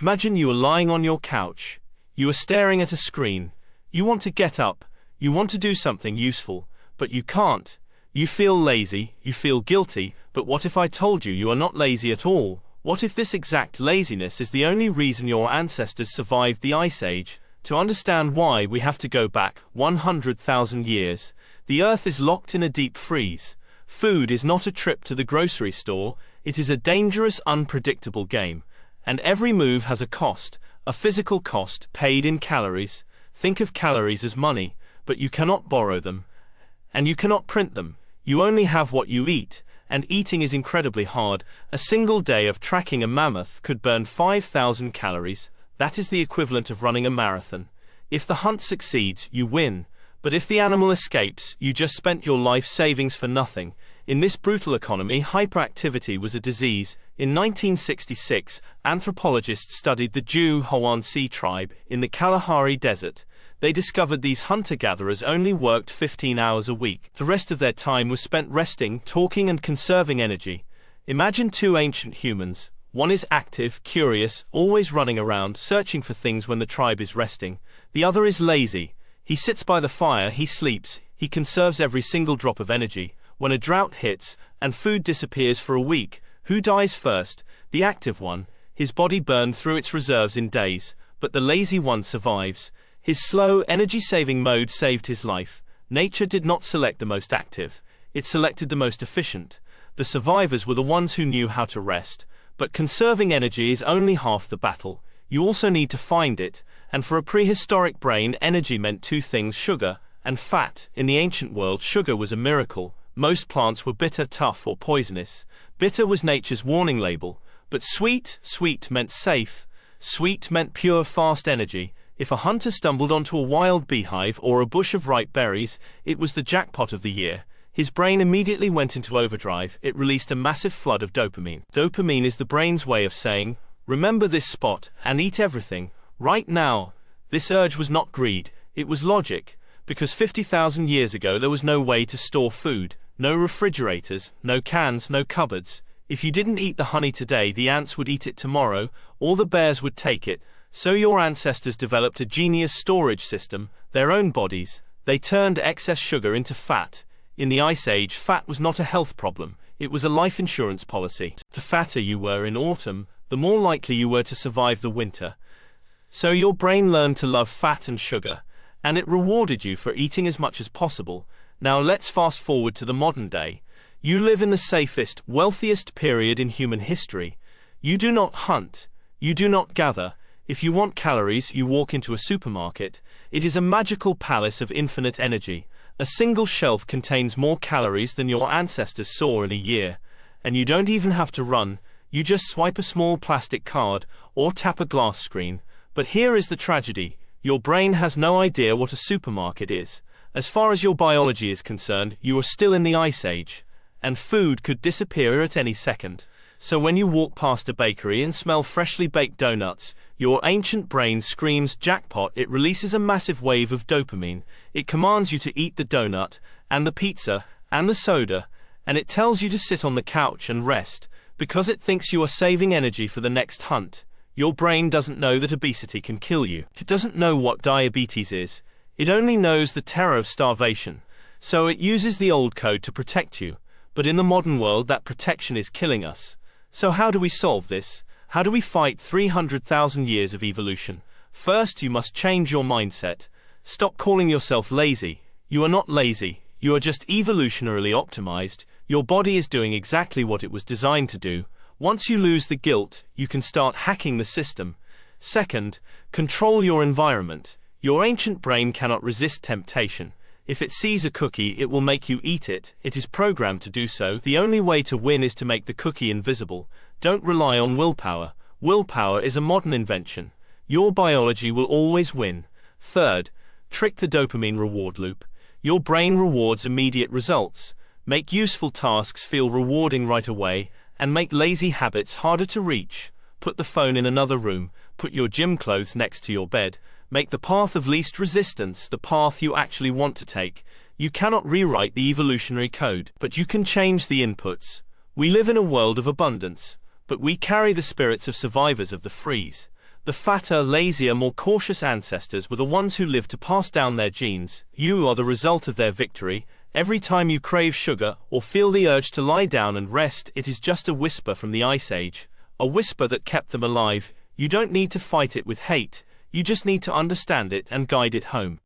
Imagine you are lying on your couch. You are staring at a screen. You want to get up. You want to do something useful, but you can't. You feel lazy, you feel guilty, but what if I told you you are not lazy at all? What if this exact laziness is the only reason your ancestors survived the Ice Age? To understand why, we have to go back 100,000 years. The Earth is locked in a deep freeze. Food is not a trip to the grocery store, it is a dangerous, unpredictable game. And every move has a cost, a physical cost, paid in calories. Think of calories as money, but you cannot borrow them. And you cannot print them. You only have what you eat, and eating is incredibly hard. A single day of tracking a mammoth could burn 5,000 calories. That is the equivalent of running a marathon. If the hunt succeeds, you win. But if the animal escapes, you just spent your life savings for nothing. In this brutal economy, hyperactivity was a disease. In 1966, anthropologists studied the Jew-Hoansi tribe in the Kalahari desert. They discovered these hunter-gatherers only worked 15 hours a week. The rest of their time was spent resting, talking, and conserving energy. Imagine two ancient humans. One is active, curious, always running around, searching for things when the tribe is resting. The other is lazy. He sits by the fire, he sleeps, he conserves every single drop of energy. When a drought hits, and food disappears for a week, who dies first? The active one. His body burned through its reserves in days, but the lazy one survives. His slow, energy-saving mode saved his life. Nature did not select the most active. It selected the most efficient. The survivors were the ones who knew how to rest. But conserving energy is only half the battle. You also need to find it. And for a prehistoric brain, energy meant two things: sugar and fat. In the ancient world, sugar was a miracle. Most plants were bitter, tough, or poisonous. Bitter was nature's warning label. But sweet meant safe. Sweet meant pure, fast energy. If a hunter stumbled onto a wild beehive or a bush of ripe berries, it was the jackpot of the year. His brain immediately went into overdrive. It released a massive flood of dopamine. Dopamine is the brain's way of saying, remember this spot, and eat everything, right now. This urge was not greed, it was logic. Because 50,000 years ago there was no way to store food, no refrigerators, no cans, no cupboards. If you didn't eat the honey today, the ants would eat it tomorrow, or the bears would take it. So your ancestors developed a genius storage system, their own bodies. They turned excess sugar into fat. In the Ice Age, fat was not a health problem, it was a life insurance policy. The fatter you were in autumn, the more likely you were to survive the winter. So your brain learned to love fat and sugar, and it rewarded you for eating as much as possible. Now let's fast forward to the modern day. You live in the safest, wealthiest period in human history. You do not hunt. You do not gather. If you want calories, you walk into a supermarket. It is a magical palace of infinite energy. A single shelf contains more calories than your ancestors saw in a year. And you don't even have to run. You just swipe a small plastic card or tap a glass screen. But here is the tragedy. Your brain has no idea what a supermarket is. As far as your biology is concerned, you are still in the Ice Age. And food could disappear at any second. So when you walk past a bakery and smell freshly baked donuts, your ancient brain screams jackpot. It releases a massive wave of dopamine. It commands you to eat the donut, and the pizza, and the soda, and it tells you to sit on the couch and rest, because it thinks you are saving energy for the next hunt. Your brain doesn't know that obesity can kill you. It doesn't know what diabetes is. It only knows the terror of starvation. So it uses the old code to protect you. But in the modern world, that protection is killing us. So how do we solve this? How do we fight 300,000 years of evolution? First, you must change your mindset. Stop calling yourself lazy. You are not lazy. You are just evolutionarily optimized. Your body is doing exactly what it was designed to do. Once you lose the guilt, you can start hacking the system. Second, control your environment. Your ancient brain cannot resist temptation. If it sees a cookie, it will make you eat it. It is programmed to do so. The only way to win is to make the cookie invisible. Don't rely on willpower. Willpower is a modern invention. Your biology will always win. Third, trick the dopamine reward loop. Your brain rewards immediate results. Make useful tasks feel rewarding right away, and make lazy habits harder to reach. Put the phone in another room. Put your gym clothes next to your bed. Make the path of least resistance the path you actually want to take. You cannot rewrite the evolutionary code, but you can change the inputs. We live in a world of abundance, but we carry the spirits of survivors of the freeze. The fatter, lazier, more cautious ancestors were the ones who lived to pass down their genes. You are the result of their victory. Every time you crave sugar or feel the urge to lie down and rest, it is just a whisper from the Ice Age, a whisper that kept them alive. You don't need to fight it with hate, you just need to understand it and guide it home.